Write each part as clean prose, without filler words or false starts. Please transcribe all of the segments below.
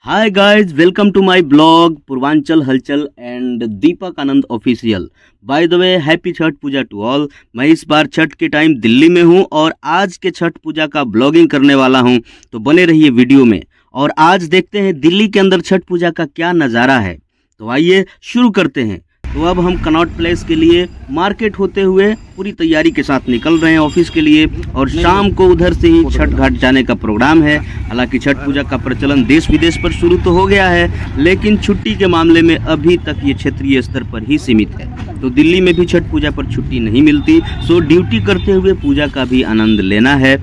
Hi guys, welcome to my blog Purvanchal Halchal and Deepak Anand official. By the way, happy Chhath Puja to all. मैं इस बार छठ के time Delhi में हूं और आज के छठ पूजा का ब्लॉगिंग करने वाला हूं, तो बने रहिए वीडियो में। और आज देखते हैं दिल्ली के अंदर छठ पूजा का क्या नज़ारा है। तो आइए शुरू करते हैं। तो अब हम कनॉट प्लेस के लिए मार्केट होते हुए पूरी तैयारी के साथ निकल रहे हैं ऑफिस के लिए, और शाम को उधर से ही छठ घाट जाने का प्रोग्राम है। हालांकि छठ पूजा का प्रचलन देश विदेश पर शुरू तो हो गया है, लेकिन छुट्टी के मामले में अभी तक ये क्षेत्रीय स्तर पर ही सीमित है। तो दिल्ली में भी छठ पूजा पर छुट्टी नहीं मिलती, सो ड्यूटी करते हुए पूजा का भी आनंद लेना है।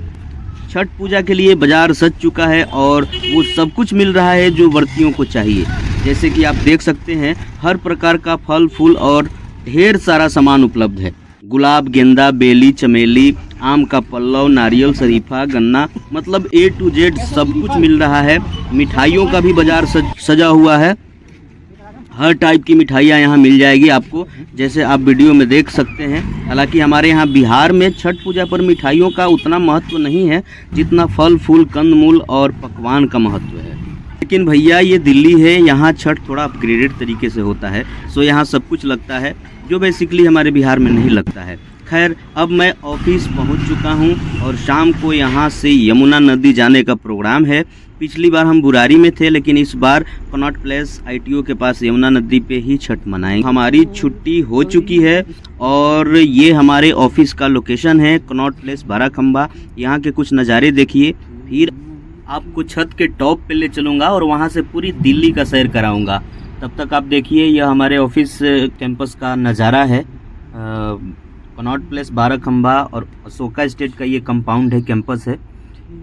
छठ पूजा के लिए बाजार सज चुका है और वो सब कुछ मिल रहा है जो व्रतियों को चाहिए। जैसे कि आप देख सकते हैं, हर प्रकार का फल फूल और ढेर सारा सामान उपलब्ध है। गुलाब, गेंदा, बेली, चमेली, आम का पल्लव, नारियल, शरीफा, गन्ना, मतलब A to Z सब कुछ मिल रहा है। मिठाइयों का भी बाजार सजा हुआ है। हर टाइप की मिठाइयाँ यहाँ मिल जाएगी आपको, जैसे आप वीडियो में देख सकते हैं। हालांकि हमारे यहाँ बिहार में छठ पूजा पर मिठाइयों का उतना महत्व नहीं है जितना फल फूल, कंदमूल और पकवान का महत्व है। लेकिन भैया, ये दिल्ली है, यहाँ छठ थोड़ा अपग्रेडेड तरीके से होता है, सो यहाँ सब कुछ लगता है जो बेसिकली हमारे बिहार में नहीं लगता है। खैर, अब मैं ऑफिस पहुँच चुका हूँ और शाम को यहाँ से यमुना नदी जाने का प्रोग्राम है। पिछली बार हम बुरारी में थे, लेकिन इस बार कनॉट प्लेस ITO के पास यमुना नदी पे ही छठ मनाएंगे। हमारी छुट्टी हो चुकी है और ये हमारे ऑफिस का लोकेशन है, कनॉट प्लेस बाराखंबा। यहाँ के कुछ नज़ारे देखिए, फिर आपको छत के टॉप पे ले चलूँगा और वहाँ से पूरी दिल्ली का सैर कराऊँगा। तब तक आप देखिए, यह हमारे ऑफिस कैंपस का नज़ारा है। कनॉट प्लेस बाराखंबा और अशोका स्टेट का ये कंपाउंड है, कैंपस है।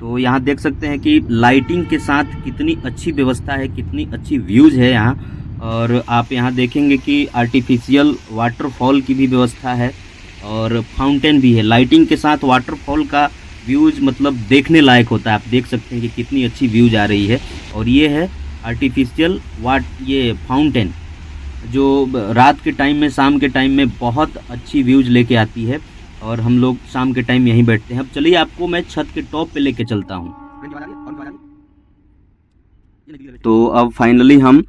तो यहाँ देख सकते हैं कि लाइटिंग के साथ कितनी अच्छी व्यवस्था है, कितनी अच्छी व्यूज़ है यहाँ। और आप यहाँ देखेंगे कि आर्टिफिशियल वाटरफॉल की भी व्यवस्था है और फाउंटेन भी है। लाइटिंग के साथ वाटरफॉल का व्यूज़ मतलब देखने लायक होता है। आप देख सकते हैं कि कितनी अच्छी व्यूज़ आ रही है। और ये है आर्टिफिशियल ये फाउंटेन, जो रात के टाइम में, शाम के टाइम में बहुत अच्छी व्यूज़ लेके आती है। और हम लोग शाम के टाइम यहीं बैठते हैं। अब चलिए, आपको मैं छत के टॉप पे लेके चलता हूँ। तो अब फाइनली हम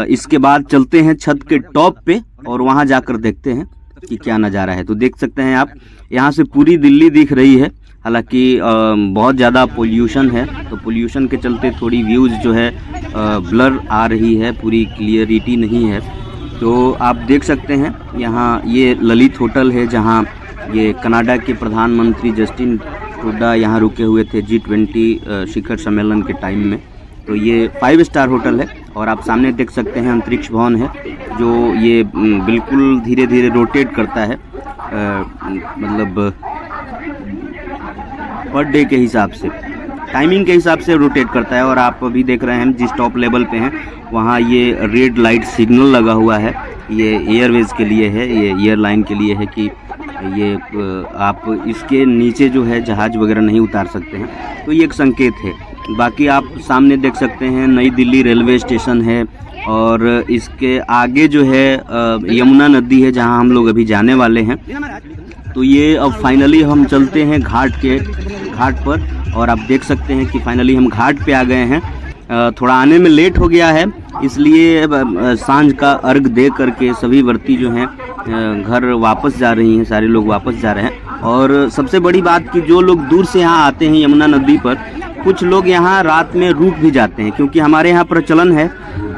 इसके बाद चलते हैं छत के टॉप पे और वहाँ जाकर देखते हैं कि क्या नज़ारा है। तो देख सकते हैं आप, यहाँ से पूरी दिल्ली दिख रही है। हालांकि बहुत ज़्यादा पोल्यूशन है, तो पोल्यूशन के चलते थोड़ी व्यूज़ जो है ब्लर आ रही है, पूरी क्लियरिटी नहीं है। तो आप देख सकते हैं यहाँ ये ललित होटल है, जहाँ ये कनाडा के प्रधानमंत्री जस्टिन ट्रूडो यहाँ रुके हुए थे G20 शिखर सम्मेलन के टाइम में। तो ये 5 स्टार होटल है। और आप सामने देख सकते हैं अंतरिक्ष भवन है, जो ये बिल्कुल धीरे धीरे रोटेट करता है, मतलब पर डे के हिसाब से, टाइमिंग के हिसाब से रोटेट करता है। और आप अभी देख रहे हैं, हम जिस टॉप लेवल पे हैं वहाँ ये रेड लाइट सिग्नल लगा हुआ है। ये एयरवेज के लिए है, ये एयरलाइन के लिए है कि ये आप इसके नीचे जो है जहाज़ वगैरह नहीं उतार सकते हैं। तो ये एक संकेत है। बाकी आप सामने देख सकते हैं नई दिल्ली रेलवे स्टेशन है, और इसके आगे जो है यमुना नदी है, जहां हम लोग अभी जाने वाले हैं। तो ये अब फाइनली हम चलते हैं घाट पर, और आप देख सकते हैं कि फाइनली हम घाट पे आ गए हैं। थोड़ा आने में लेट हो गया है, इसलिए सांझ का अर्घ दे करके सभी व्रती जो हैं घर वापस जा रही हैं, सारे लोग वापस जा रहे हैं। और सबसे बड़ी बात कि जो लोग दूर से यहाँ आते हैं यमुना नदी पर, कुछ लोग यहाँ रात में रुक भी जाते हैं, क्योंकि हमारे यहाँ प्रचलन है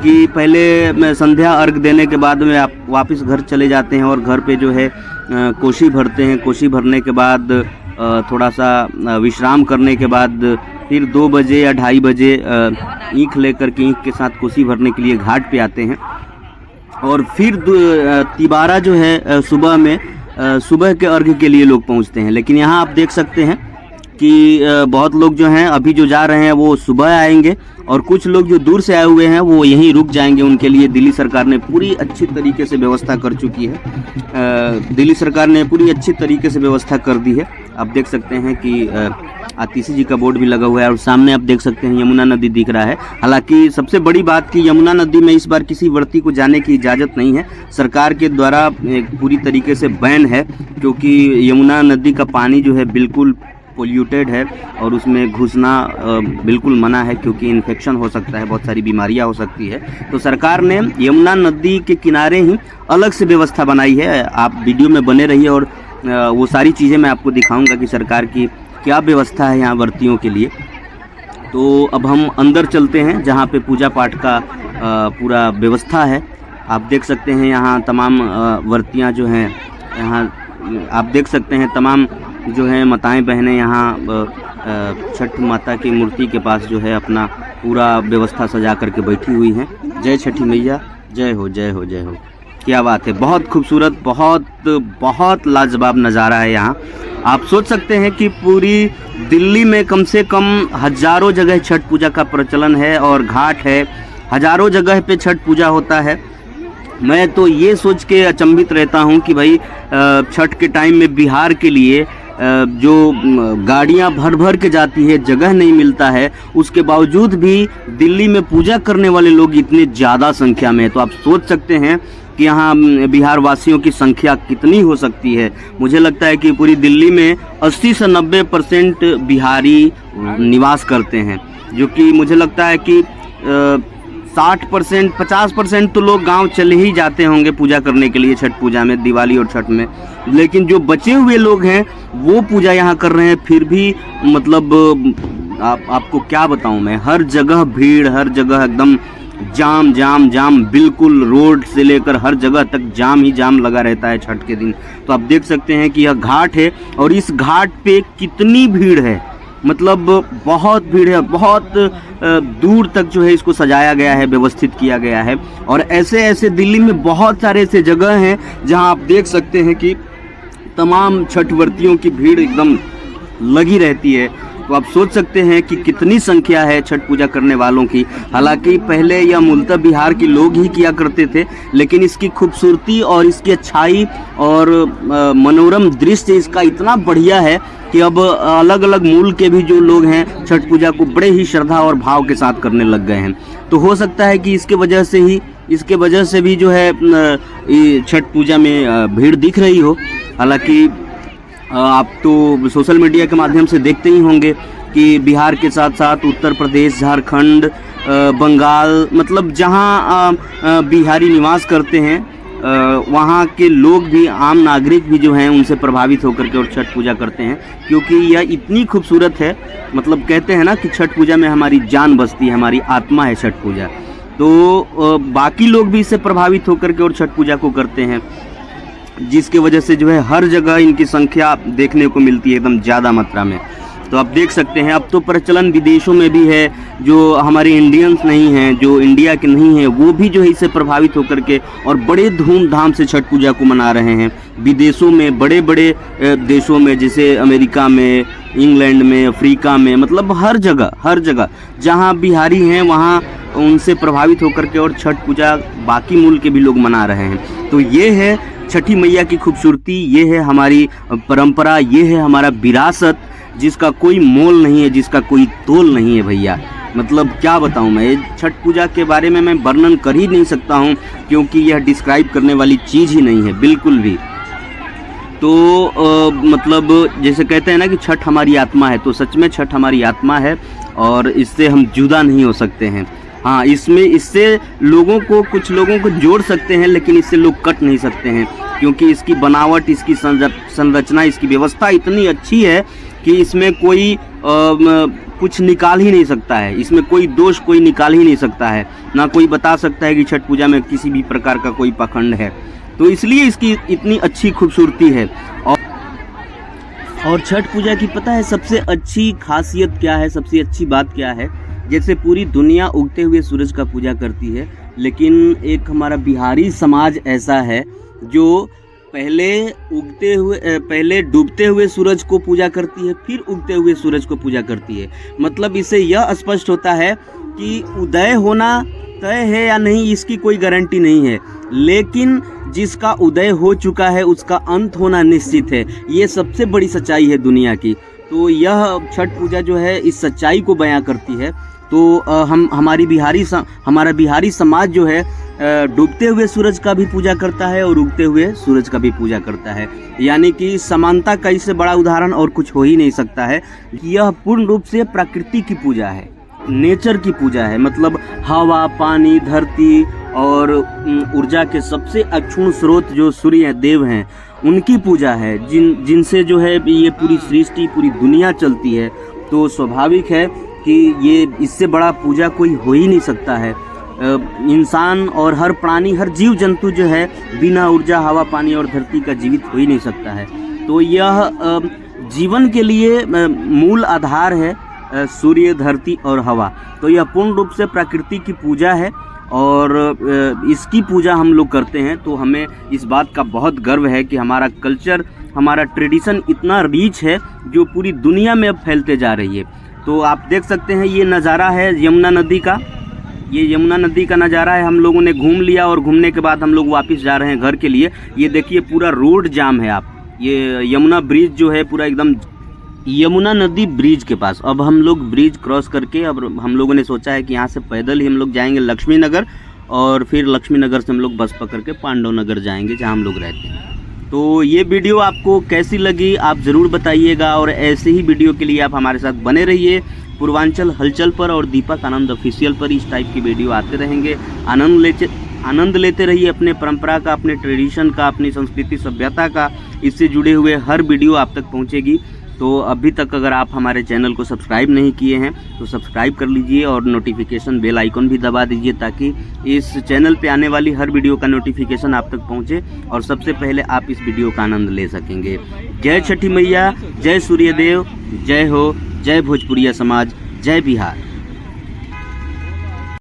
कि पहले संध्या अर्घ देने के बाद में आप वापस घर चले जाते हैं और घर पे जो है कोसी भरते हैं। कोसी भरने के बाद थोड़ा सा विश्राम करने के बाद फिर 2 बजे या 2:30 बजे ईख लेकर के, ईख के साथ कोसी भरने के लिए घाट पे आते हैं। और फिर तिबारा जो है सुबह में, सुबह के अर्घ के लिए लोग पहुंचते हैं। लेकिन यहाँ आप देख सकते हैं कि बहुत लोग जो हैं अभी जो जा रहे हैं वो सुबह आएंगे, और कुछ लोग जो दूर से आए हुए हैं वो यहीं रुक जाएंगे। उनके लिए दिल्ली सरकार ने पूरी अच्छी तरीके से व्यवस्था कर चुकी है। दिल्ली सरकार ने पूरी अच्छी तरीके से व्यवस्था कर दी है। आप देख सकते हैं कि आतिशी जी का बोर्ड भी लगा हुआ है, और सामने आप देख सकते हैं यमुना नदी दिख रहा है। हालांकि सबसे बड़ी बात कि यमुना नदी में इस बार किसी व्रती को जाने की इजाज़त नहीं है। सरकार के द्वारा पूरी तरीके से बैन है, क्योंकि यमुना नदी का पानी जो है बिल्कुल पोल्यूटेड है और उसमें घुसना बिल्कुल मना है, क्योंकि इन्फेक्शन हो सकता है, बहुत सारी बीमारियां हो सकती है। तो सरकार ने यमुना नदी के किनारे ही अलग से व्यवस्था बनाई है। आप वीडियो में बने रहिए और वो सारी चीज़ें मैं आपको दिखाऊंगा कि सरकार की क्या व्यवस्था है यहाँ व्रतियों के लिए। तो अब हम अंदर चलते हैं जहाँ पे पूजा पाठ का पूरा व्यवस्था है। आप देख सकते हैं यहाँ तमाम व्रतियाँ जो हैं, यहाँ आप देख सकते हैं तमाम जो हैं माताएं बहनें यहाँ छठ माता की मूर्ति के पास जो है अपना पूरा व्यवस्था सजा करके बैठी हुई हैं। जय छठी मैया, जय हो जय हो जय हो। क्या बात है, बहुत खूबसूरत, बहुत लाजवाब नज़ारा है यहाँ। आप सोच सकते हैं कि पूरी दिल्ली में कम से कम हज़ारों जगह छठ पूजा का प्रचलन है और घाट है, हज़ारों जगह पे छठ पूजा होता है। मैं तो ये सोच के अचंभित रहता हूँ कि भाई छठ के टाइम में बिहार के लिए जो गाड़ियाँ भर भर के जाती है, जगह नहीं मिलता है, उसके बावजूद भी दिल्ली में पूजा करने वाले लोग इतने ज़्यादा संख्या में हैं। तो आप सोच सकते हैं कि यहाँ बिहार वासियों की संख्या कितनी हो सकती है। मुझे लगता है कि पूरी दिल्ली में 80 से 90% बिहारी निवास करते हैं, जो कि मुझे लगता है कि 60% 50% तो लोग गांव चले ही जाते होंगे पूजा करने के लिए छठ पूजा में, दिवाली और छठ में। लेकिन जो बचे हुए लोग हैं वो पूजा यहाँ कर रहे हैं। फिर भी मतलब आपको क्या बताऊं मैं, हर जगह भीड़, हर जगह एकदम जाम जाम जाम, बिल्कुल रोड से लेकर हर जगह तक जाम ही जाम लगा रहता है छठ के दिन। तो आप देख सकते हैं कि यह घाट है और इस घाट पे कितनी भीड़ है, मतलब बहुत भीड़ है, बहुत दूर तक जो है इसको सजाया गया है, व्यवस्थित किया गया है। और ऐसे ऐसे दिल्ली में बहुत सारे ऐसे जगह हैं जहां आप देख सकते हैं कि तमाम छठ व्रतियों की भीड़ एकदम लगी रहती है। तो आप सोच सकते हैं कि कितनी संख्या है छठ पूजा करने वालों की। हालांकि पहले यह मूलतः बिहार के लोग ही किया करते थे, लेकिन इसकी खूबसूरती और इसकी अच्छाई और मनोरम दृश्य इसका इतना बढ़िया है कि अब अलग अलग मूल के भी जो लोग हैं छठ पूजा को बड़े ही श्रद्धा और भाव के साथ करने लग गए हैं। तो हो सकता है कि इसके वजह से भी जो है छठ पूजा में भीड़ दिख रही हो। हालांकि आप तो सोशल मीडिया के माध्यम से देखते ही होंगे कि बिहार के साथ साथ उत्तर प्रदेश, झारखंड, बंगाल, मतलब जहां बिहारी निवास करते हैं वहाँ के लोग भी, आम नागरिक भी जो हैं उनसे प्रभावित होकर के और छठ पूजा करते हैं, क्योंकि यह इतनी खूबसूरत है। मतलब कहते हैं ना कि छठ पूजा में हमारी जान बसती है, हमारी आत्मा है छठ पूजा। तो बाकी लोग भी इससे प्रभावित होकर के और छठ पूजा को करते हैं, जिसके वजह से जो है हर जगह इनकी संख्या देखने को मिलती है एकदम ज़्यादा मात्रा में। तो आप देख सकते हैं अब तो प्रचलन विदेशों में भी है, जो हमारे इंडियंस नहीं हैं, जो इंडिया के नहीं हैं, वो भी जो है इससे प्रभावित होकर के और बड़े धूमधाम से छठ पूजा को मना रहे हैं। विदेशों में, बड़े बड़े देशों में, जैसे अमेरिका में, इंग्लैंड में, अफ्रीका में, मतलब हर जगह जहाँ बिहारी हैं वहाँ उनसे प्रभावित होकर के और छठ पूजा बाकी मूल के भी लोग मना रहे हैं। तो ये है छठी मैया की खूबसूरती, ये है हमारी परंपरा, ये है हमारा विरासत, जिसका कोई मोल नहीं है, जिसका कोई तोल नहीं है भैया। मतलब क्या बताऊं मैं, छठ पूजा के बारे में मैं वर्णन कर ही नहीं सकता हूं, क्योंकि यह डिस्क्राइब करने वाली चीज़ ही नहीं है बिल्कुल भी। तो मतलब जैसे कहते हैं ना कि छठ हमारी आत्मा है, तो सच में छठ हमारी आत्मा है और इससे हम जुदा नहीं हो सकते हैं। हाँ, इससे कुछ लोगों को जोड़ सकते हैं, लेकिन इससे लोग कट नहीं सकते हैं, क्योंकि इसकी बनावट, इसकी संरचना, इसकी व्यवस्था इतनी अच्छी है कि इसमें कोई कुछ निकाल ही नहीं सकता है, इसमें कोई दोष कोई निकाल ही नहीं सकता है, ना कोई बता सकता है कि छठ पूजा में किसी भी प्रकार का कोई पाखंड है। तो इसलिए इसकी इतनी अच्छी खूबसूरती है। और छठ पूजा की पता है सबसे अच्छी खासियत क्या है, सबसे अच्छी बात क्या है? जैसे पूरी दुनिया उगते हुए सूरज का पूजा करती है, लेकिन एक हमारा बिहारी समाज ऐसा है जो पहले डूबते हुए सूरज को पूजा करती है, फिर उगते हुए सूरज को पूजा करती है। मतलब इससे यह स्पष्ट होता है कि उदय होना तय है या नहीं इसकी कोई गारंटी नहीं है, लेकिन जिसका उदय हो चुका है उसका अंत होना निश्चित है। ये सबसे बड़ी सच्चाई है दुनिया की। तो यह छठ पूजा जो है इस सच्चाई को बयां करती है। तो हमारा बिहारी समाज जो है डूबते हुए सूरज का भी पूजा करता है और उगते हुए सूरज का भी पूजा करता है। यानी कि समानता का इससे बड़ा उदाहरण और कुछ हो ही नहीं सकता है। यह पूर्ण रूप से प्रकृति की पूजा है, नेचर की पूजा है। मतलब हवा, पानी, धरती और ऊर्जा के सबसे अक्षुण्ण स्रोत जो सूर्य देव हैं, उनकी पूजा है, जिनसे जो है ये पूरी सृष्टि, पूरी दुनिया चलती है। तो स्वाभाविक है कि ये इससे बड़ा पूजा कोई हो ही नहीं सकता है। इंसान और हर प्राणी, हर जीव जंतु जो है बिना ऊर्जा, हवा, पानी और धरती का जीवित हो ही नहीं सकता है। तो यह जीवन के लिए मूल आधार है, सूर्य, धरती और हवा। तो यह पूर्ण रूप से प्रकृति की पूजा है और इसकी पूजा हम लोग करते हैं। तो हमें इस बात का बहुत गर्व है कि हमारा कल्चर, हमारा ट्रेडिशन इतना रीच है जो पूरी दुनिया में अब फैलते जा रही है। तो आप देख सकते हैं ये नज़ारा है यमुना नदी का। ये यमुना नदी का नज़ारा है। हम लोगों ने घूम लिया और घूमने के बाद हम लोग वापस जा रहे हैं घर के लिए। ये देखिए पूरा रोड जाम है। आप ये यमुना ब्रिज जो है पूरा एकदम यमुना नदी ब्रिज के पास। अब हम लोग ब्रिज क्रॉस करके अब हम लोगों ने सोचा है कि यहाँ से पैदल ही हम लोग जाएंगे लक्ष्मी नगर और फिर लक्ष्मी नगर से हम लोग बस पकड़ के पांडव नगर जाएंगे जहाँ हम लोग रहते हैं। तो ये वीडियो आपको कैसी लगी आप ज़रूर बताइएगा और ऐसे ही वीडियो के लिए आप हमारे साथ बने रहिए। पूर्वांचल हलचल पर और दीपक आनंद ऑफिशियल पर इस टाइप की वीडियो आते रहेंगे। आनंद लेते रहिए अपने परंपरा का, अपने ट्रेडिशन का, अपनी संस्कृति सभ्यता का। इससे जुड़े हुए हर वीडियो आप तक पहुंचेगी। तो अभी तक अगर आप हमारे चैनल को सब्सक्राइब नहीं किए हैं तो सब्सक्राइब कर लीजिए और नोटिफिकेशन बेल आइकन भी दबा दीजिए ताकि इस चैनल पे आने वाली हर वीडियो का नोटिफिकेशन आप तक पहुंचे और सबसे पहले आप इस वीडियो का आनंद ले सकेंगे। जय छठी मैया, जय सूर्यदेव, जय हो, जय भोजपुरिया समाज, जय बिहार।